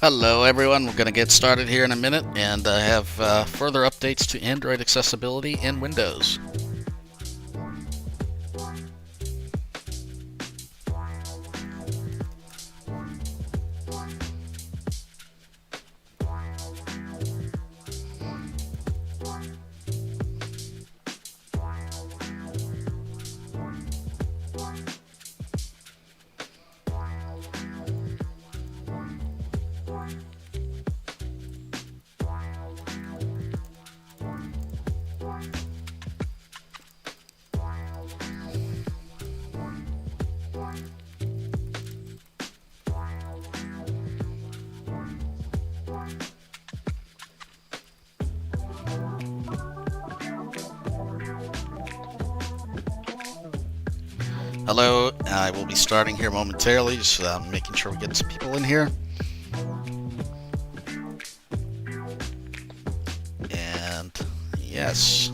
Hello everyone, we're going to get started here in a minute and have further updates to Android accessibility in Windows. Hello, I will be starting here momentarily, just making sure we get some people in here. And yes.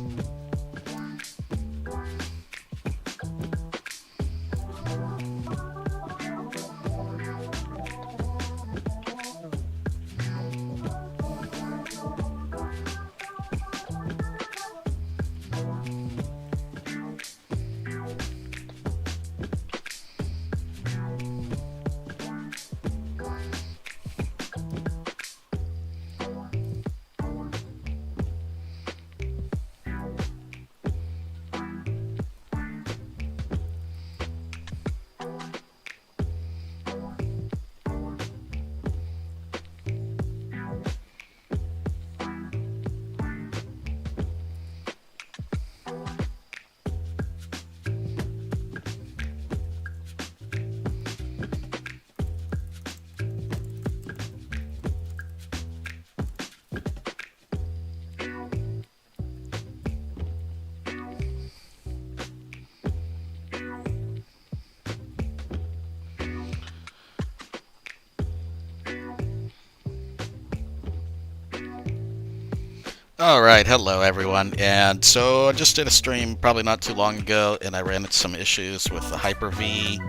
Alright, hello everyone. And so I just did a stream probably not too long ago, and I ran into some issues with the Hyper-V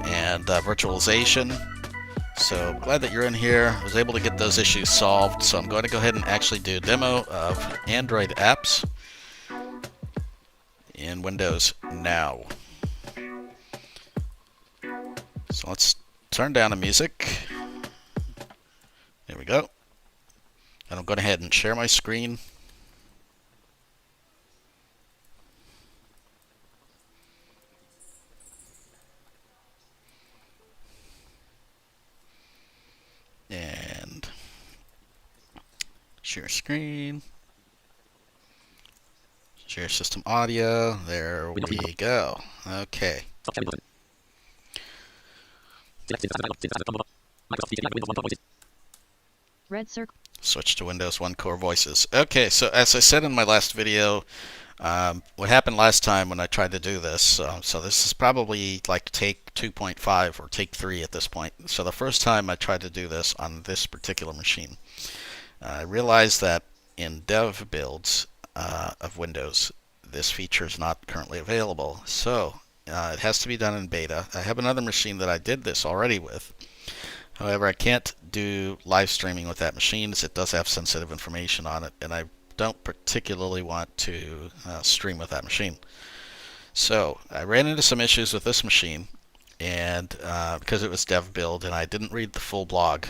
and virtualization. So glad that you're in here. I was able to get those issues solved, so I'm going to go ahead and actually do a demo of Android apps in Windows now. So let's turn down the music. There we go. And I'm going ahead and share my screen. And share screen. Share system audio. There we go. Okay. Red circle. Switch to Windows 1 Core Voices. Okay, so as I said in my last video, what happened last time when I tried to do this, so this is probably like take 2.5 or take 3 at this point. So the first time I tried to do this on this particular machine, I realized that in dev builds of Windows, this feature is not currently available. So it has to be done in beta. I have another machine that I did this already with. However, I can't do live streaming with that machine as it does have sensitive information on it, and I don't particularly want to stream with that machine. So I ran into some issues with this machine, and because it was dev build and I didn't read the full blog,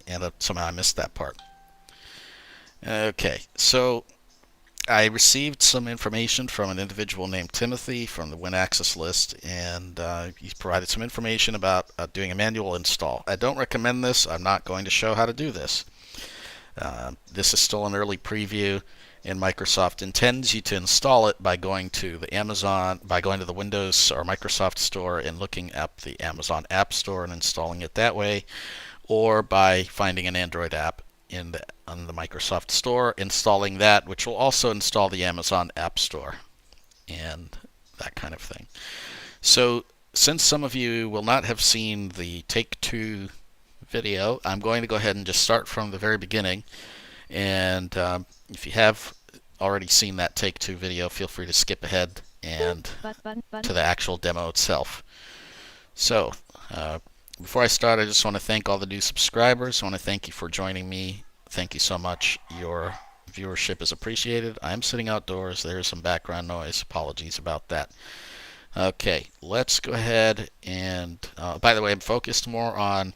and somehow I missed that part. Okay, so I received some information from an individual named Timothy from the winaccess list, and he provided some information about doing a manual install. I don't recommend this. I'm not going to show how to do this. This is still an early preview, and Microsoft intends you to install it by going to the Windows or Microsoft Store and looking up the Amazon App Store and installing it that way, or by finding an Android app on the Microsoft Store, installing that, which will also install the Amazon App Store and that kind of thing. So since some of you will not have seen the Take 2 video, I'm going to go ahead and just start from the very beginning. And if you have already seen that Take 2 video, feel free to skip ahead and to the actual demo itself. So Before I start, I just want to thank all the new subscribers. I want to thank you for joining me. Thank you so much. Your viewership is appreciated. I'm sitting outdoors. There's some background noise. Apologies about that. Okay, let's go ahead and, by the way, I'm focused more on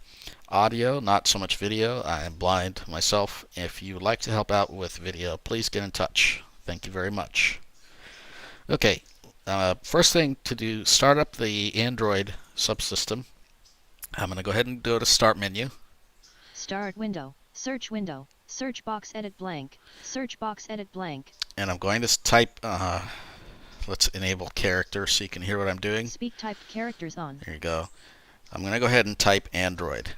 audio, not so much video. I am blind myself. If you would like to help out with video, please get in touch. Thank you very much. Okay, first thing to do, start up the Android subsystem. I'm going to go ahead and go to Start menu. Start window, search box edit blank, search box edit blank. And I'm going to type, let's enable character so you can hear what I'm doing. Speak typed characters on. There you go. I'm going to go ahead and type Android.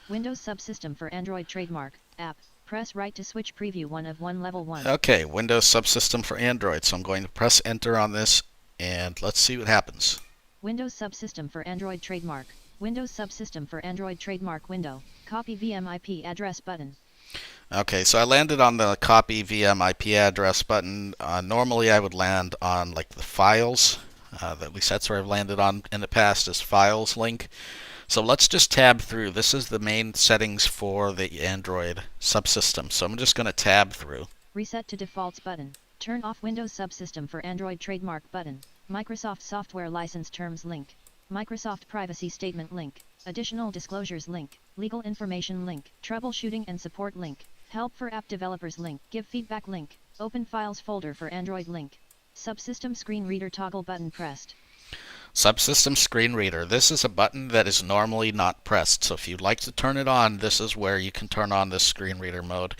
Windows Subsystem for Android trademark, app. Press right to switch preview 1 of 1 level 1. Okay, Windows Subsystem for Android. So I'm going to press enter on this and let's see what happens. Windows Subsystem for Android trademark. Windows Subsystem for Android trademark window. Copy VM IP address button. Okay, so I landed on the copy VM IP address button. Normally I would land on like the files. At least that's where I've landed on in the past, is files link. So let's just tab through. This is the main settings for the Android subsystem. So I'm just going to tab through. Reset to defaults button. Turn off Windows Subsystem for Android trademark button. Microsoft Software License Terms link. Microsoft Privacy Statement link. Additional Disclosures link. Legal Information link. Troubleshooting and Support link. Help for App Developers link. Give Feedback link. Open Files folder for Android link. Subsystem Screen Reader toggle button pressed. Subsystem Screen Reader. This is a button that is normally not pressed. So if you'd like to turn it on, this is where you can turn on this screen reader mode.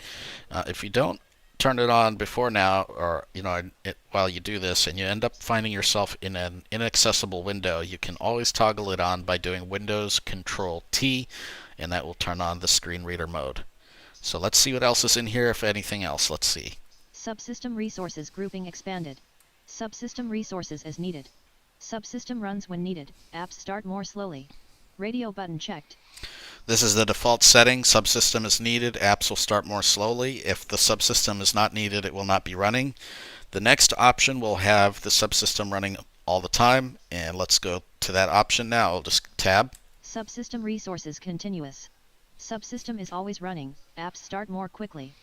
If you don't turn it on before now, or while you do this, and you end up finding yourself in an inaccessible window, you can always toggle it on by doing Windows Control T, and that will turn on the screen reader mode. So let's see what else is in here, if anything else. Let's see. Subsystem Resources grouping expanded. Subsystem resources as needed. Subsystem runs when needed. Apps start more slowly. Radio button checked. This is the default setting. Subsystem is needed. Apps will start more slowly. If the subsystem is not needed, it will not be running. The next option will have the subsystem running all the time. And let's go to that option now. I'll just tab. Subsystem resources continuous. Subsystem is always running. Apps start more quickly.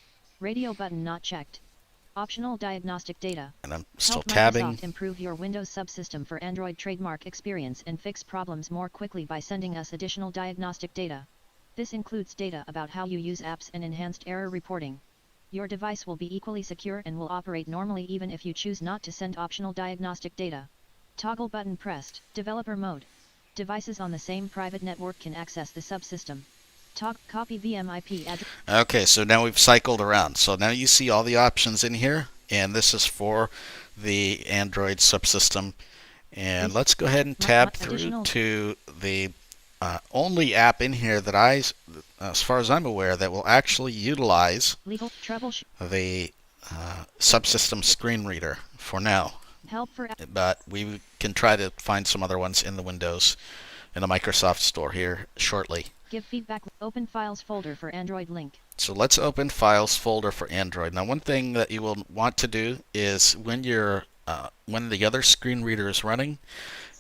Radio button not checked. Optional diagnostic data. And I'm still Help tabbing. Microsoft improve your Windows subsystem for Android trademark experience and fix problems more quickly by sending us additional diagnostic data. This includes data about how you use apps and enhanced error reporting. Your device will be equally secure and will operate normally even if you choose not to send optional diagnostic data. Toggle button pressed. Developer mode. Devices on the same private network can access the subsystem. Copy VM IP address. Okay, so now we've cycled around. So now you see all the options in here, and this is for the Android subsystem. And let's go ahead and tab through to the only app in here that as far as I'm aware, that will actually utilize the subsystem screen reader for now. But we can try to find some other ones in the Windows, in the Microsoft Store here shortly. Give feedback. Open Files folder for Android link. So let's open Files folder for Android. Now, one thing that you will want to do is when the other screen reader is running,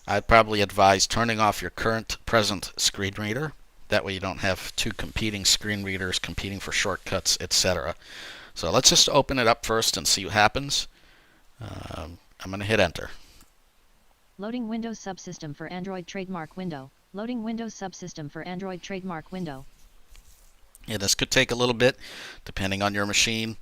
I'd probably advise turning off your present screen reader. That way you don't have two competing screen readers competing for shortcuts, etc. So let's just open it up first and see what happens. I'm going to hit enter. Loading Windows Subsystem for Android trademark window. Loading Windows Subsystem for Android trademark window. Yeah, this could take a little bit, depending on your machine.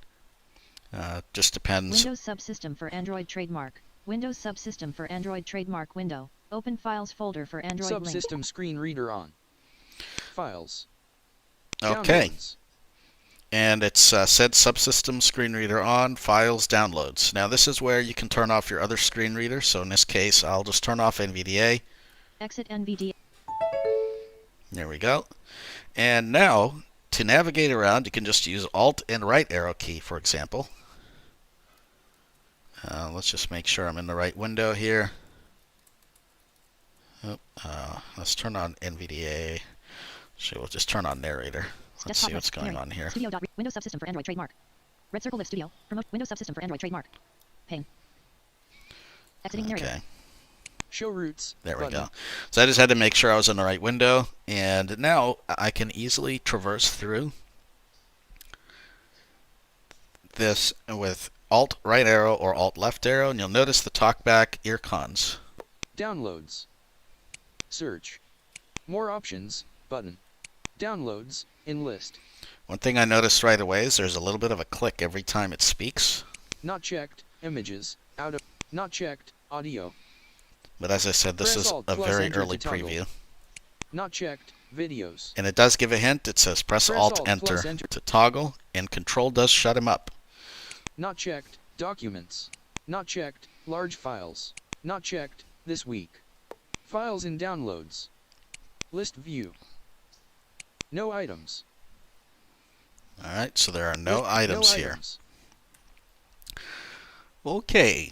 Just depends. Windows Subsystem for Android trademark. Windows Subsystem for Android trademark window. Open Files folder for Android Subsystem link. Screen Reader on. Files. Okay. Downloads. And it's said Subsystem Screen Reader on, Files, Downloads. Now this is where you can turn off your other screen reader. So in this case, I'll just turn off NVDA. Exit NVDA. There we go. And now, to navigate around, you can just use Alt and right arrow key, for example. Let's just make sure I'm in the right window here. Let's turn on NVDA. So we'll just turn on narrator. Let's see what's going on here. Windows Subsystem for Android trademark. Red circle lift studio. Promote Windows Subsystem for Android trademark. Pane. Exiting narrator. Okay. Show routes. There we button. go. So I just had to make sure I was in the right window, and now I can easily traverse through this with Alt right arrow or Alt left arrow, and you'll notice the talkback icons. Downloads. Search. More options. Button. Downloads. In list. One thing I noticed right away is there's a little bit of a click every time it speaks. Not checked. Images. Out of. Not checked. Audio. But as I said, this Press is Alt a plus very enter early to toggle. preview. Not checked. Videos. And it does give a hint. It says press Alt enter to toggle, and Control does shut him up. Not checked. Documents. Not checked. Large files. Not checked. This week. Files in downloads. List view. No items. Alright, so there are no List, items no here. items. Okay.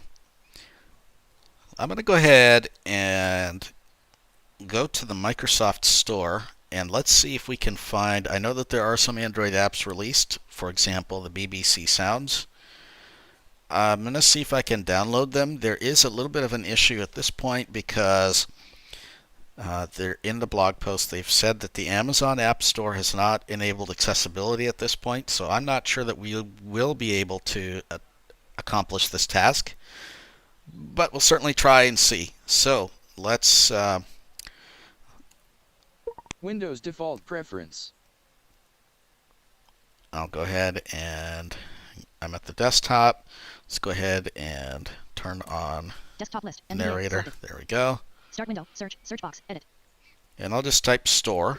I'm going to go ahead and go to the Microsoft Store, and let's see if we can find, I know that there are some Android apps released, for example, the BBC Sounds. I'm going to see if I can download them. There is a little bit of an issue at this point because they're in the blog post. They've said that the Amazon App Store has not enabled accessibility at this point, so I'm not sure that we will be able to accomplish this task. But we'll certainly try and see. So let's Windows default preference. I'll go ahead and I'm at the desktop. Let's go ahead and turn on Desktop list. narrator. There we go. Start window. Search box. Edit. And I'll just type store.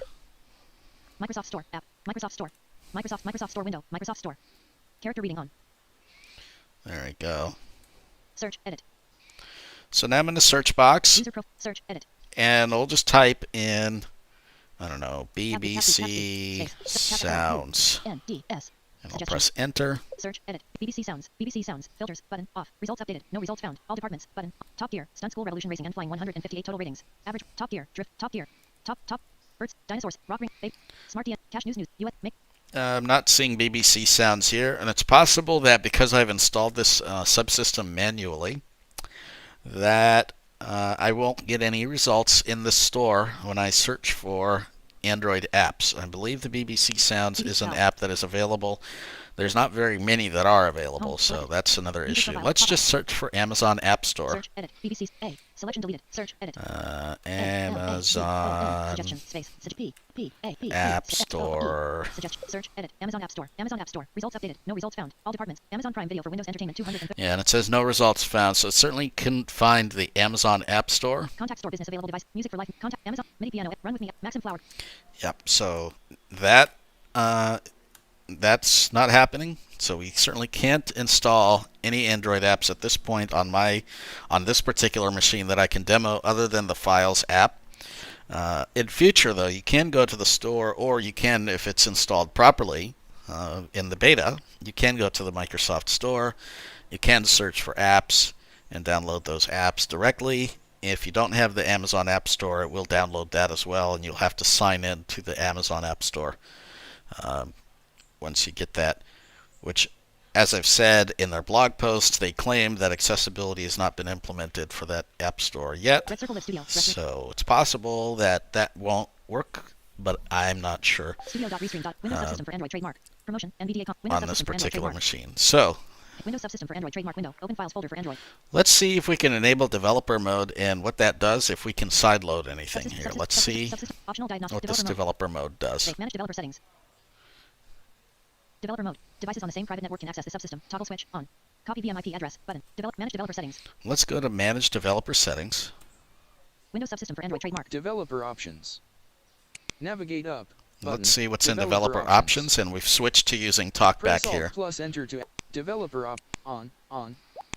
Microsoft Store. App. Microsoft Store. Microsoft Store window. Microsoft Store. Character reading on. There we go. Search. Edit. So now I'm in the search box, User profile. Search. Edit. and I'll just type in, I don't know, BBC BBC Sounds. NDS. And I'll press enter. Search. Edit. BBC Sounds. BBC Sounds. Filters. Button. Off. Results updated. No results found. All departments. Button. Top gear. Stunt school revolution racing and flying 158 total ratings. Average. Top gear. Drift. Top gear. Top. Birds. Dinosaurs. Rock ring. Babe. Smart DN. Cash news. US. Make. I'm not seeing BBC Sounds here, and it's possible that because I've installed this subsystem manually, that I won't get any results in the store when I search for Android apps. I believe the BBC Sounds is an app that is available. There's not very many that are available, so that's another issue. Let's just search for Amazon App Store. Search. Edit. BBC. A. Selection deleted. Search. Edit. Amazon Suggestion. Space. App Store. Suggestion. Search. Edit. Amazon App Store. Amazon App Store. Results updated. No results found. All departments. Amazon Prime Video for Windows Entertainment 230. Yeah, and it says no results found, so it certainly couldn't find the Amazon App Store. Contact Store. Business available device. Music for life. Contact Amazon. MIDI piano. Run with me. Maxim Flower. Yep, so that that's not happening. So we certainly can't install any Android apps at this point on this particular machine that I can demo other than the Files app. In future, though, you can go to the store, or you can, if it's installed properly in the beta, you can go to the Microsoft Store. You can search for apps and download those apps directly. If you don't have the Amazon App Store, it will download that as well, and you'll have to sign in to the Amazon App Store once you get that, which, as I've said in their blog post, they claim that accessibility has not been implemented for that App Store yet. Red Circle Live Studio. So it's possible that that won't work, but I'm not sure Studio.restream. Windows Subsystem for Android trademark. Promotion. NVDA. Windows on this Subsystem for Android particular trademark. machine. So Windows Subsystem for Android trademark window. Open files folder for Android. let's see if we can enable developer mode and what that does if we can sideload anything here. Let's see Optional diagnostic. what this Developer developer mode. mode does. Save. Manage developer settings. Developer mode. Devices on the same private network can access the subsystem. Toggle switch on. Copy VMIP address button. Manage developer settings. Let's go to Manage Developer Settings. Windows Subsystem for Android trademark. Developer options. Navigate up. Button. Let's see what's in Developer Options, and we've switched to using TalkBack Press Alt here. plus enter to developer on.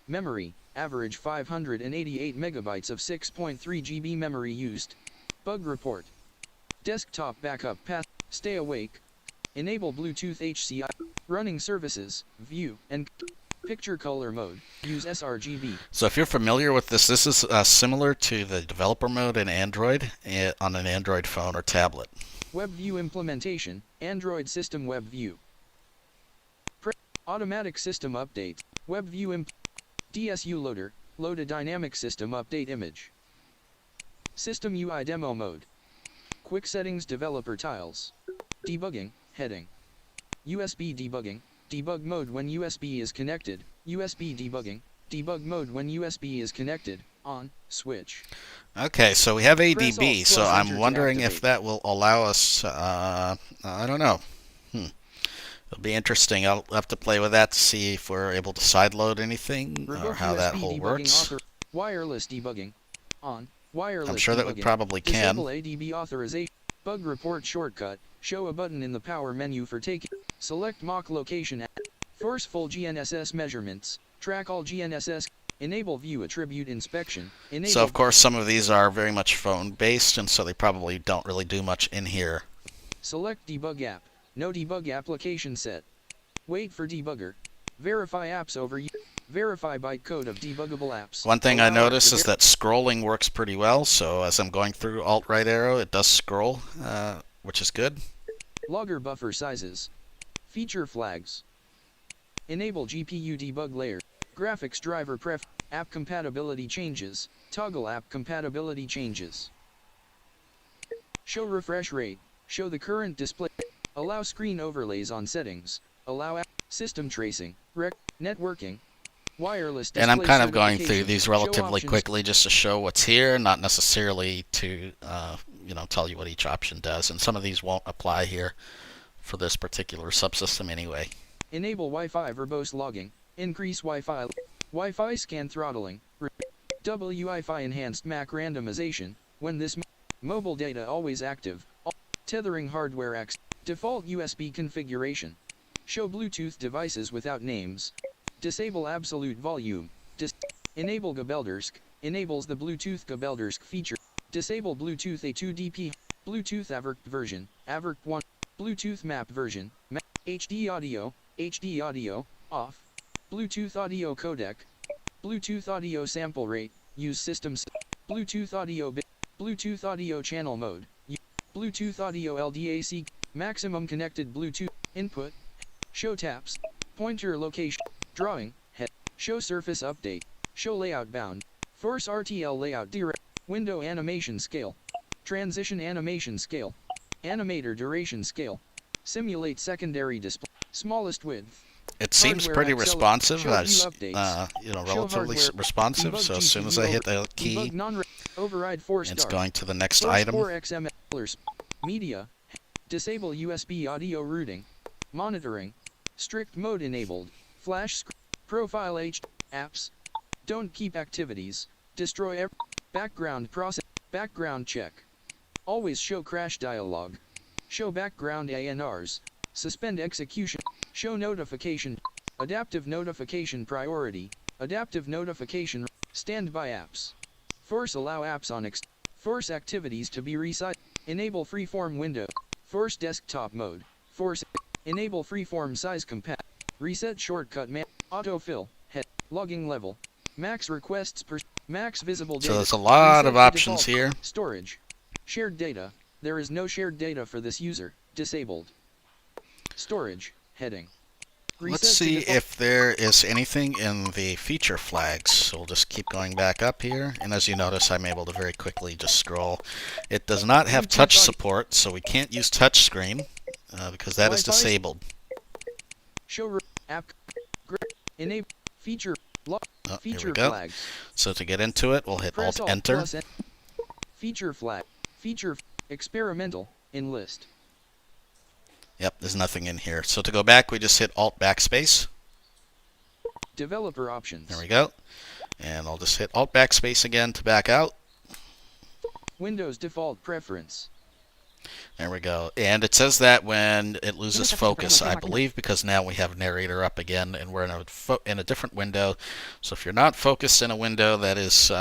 Memory. Average 588 megabytes of 6.3 GB memory used. Bug report. Desktop backup path. Stay awake. Enable Bluetooth HCI. Running services. View and picture color mode. Use sRGB. So if you're familiar with this, this is similar to the developer mode in Android on an Android phone or tablet. Web view implementation. Android system web view. Automatic system updates. Web view DSU loader. Load a dynamic system update image. System UI demo mode. Quick settings developer tiles. Debugging, heading. USB debugging, debug mode when USB is connected, USB debugging, debug mode when USB is connected, on, switch. Okay, so we have Press ADB, Alt so plus I'm Enter to wondering if activate. that will allow us, I don't know. It'll be interesting. I'll have to play with that to see if we're able to sideload anything or Revoke how that USB whole debugging works. Wireless debugging, on, wireless I'm sure that we debugging. probably Disable can. ADB authorization. Bug report shortcut. Show a button in the power menu for taking. Select mock location. Force full GNSS measurements. Track all GNSS. Enable view attribute inspection. Enable. So of course some of these are very much phone based, and so they probably don't really do much in here. Select debug app. No debug application set. Wait for debugger. Verify apps over. Verify bytecode of debuggable apps. One thing I Allow notice apps is to that scrolling works pretty well, so as I'm going through Alt right arrow, it does scroll, which is good. Logger buffer sizes. Feature flags. Enable GPU debug layer. Graphics driver pref. App compatibility changes. Toggle app compatibility changes. Show refresh rate. Show the current display. Allow screen overlays on settings. Allow app. System tracing. Networking. Wireless display And I'm kind of going through certification. these Show relatively options. quickly just to show what's here, not necessarily to tell you what each option does. And some of these won't apply here for this particular subsystem anyway. Enable Wi-Fi verbose logging. Increase Wi-Fi scan throttling. Wi-Fi enhanced MAC randomization. When this mobile data always active. Tethering hardware X. Default USB configuration. Show Bluetooth devices without names. Disable absolute volume. Enable Gebeldersk. Enables the Bluetooth Gebeldersk feature. Disable Bluetooth A2DP. Bluetooth AVRC version. AVRC 1. Bluetooth map version. HD audio, off. Bluetooth audio codec. Bluetooth audio sample rate. Use systems. Bluetooth audio bit. Bluetooth audio channel mode. Bluetooth audio LDAC. Maximum connected Bluetooth input. Show taps. Pointer location. Drawing. Head. Show surface update. Show layout bound. Force RTL layout direct. Window animation scale. Transition animation scale. Animator duration scale. Simulate secondary display. Smallest width. It seems Hardware pretty accel- responsive, show as view updates. Show relatively hardware- responsive. debug So as soon as I GPU hit the key, Debug override 4 it's star. going to the next Source item. 4 XML. Media. Disable USB audio routing. Monitoring. Strict mode enabled. Flash screen. Profile H. Apps. Don't keep activities. Destroy background process. Background check. Always show crash dialog. Show background ANRs. Suspend execution. Show notification. Adaptive notification priority. Adaptive notification. Standby apps. Force allow apps on force activities to be resized. Enable freeform window. Force desktop mode. Force. Enable freeform size compact. Reset shortcut autofill. Head. Logging level. Max requests per. Max visible data. So there's a lot of Reset to options default. here. Storage. Shared data. There is no shared data for this user. Disabled. Storage. Heading. Let's Reset to see default. if there is anything in the feature flags. So we'll just keep going back up here. And as you notice, I'm able to very quickly just scroll. It does not have Bluetooth touch audio. support, so we can't use touch screen because that is Wi-Fi. disabled. Show app. Enable feature. Oh, here Feature we go. flags. So to get into it, we'll hit Press Alt Enter. plus feature flag. Feature experimental enlist. Yep, there's nothing in here. So to go back, we just hit Alt Backspace. Developer options. There we go. And I'll just hit Alt Backspace again to back out. Windows default preference. There we go. And it says that when it loses Subsystem for focus, I Android trademark believe, because now we have narrator up again, and we're in a different window. So if you're not focused in a window that is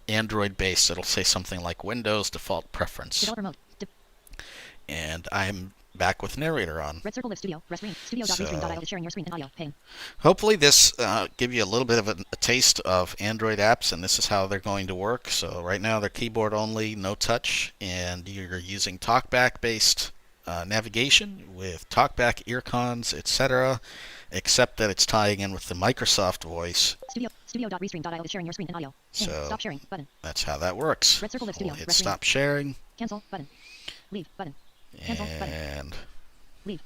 Android-based, it'll say something like Windows default preference. Developer mode. And I'm back with narrator on. Red circle live studio. Rest screen. Studio.restream.io is sharing your screen and audio. Ping. Hopefully this give you a little bit of a taste of Android apps, and this is how they're going to work. So right now they're keyboard only, no touch, and you're using TalkBack based navigation with TalkBack earcons, etc., except that it's tying in with the Microsoft voice Studio.restream.io is sharing your screen and audio. Ping. So Stop sharing button. that's how that works. Red circle live We'll studio. hit Rest screen. stop sharing. Cancel button. Leave button. Cancel button. And Leave.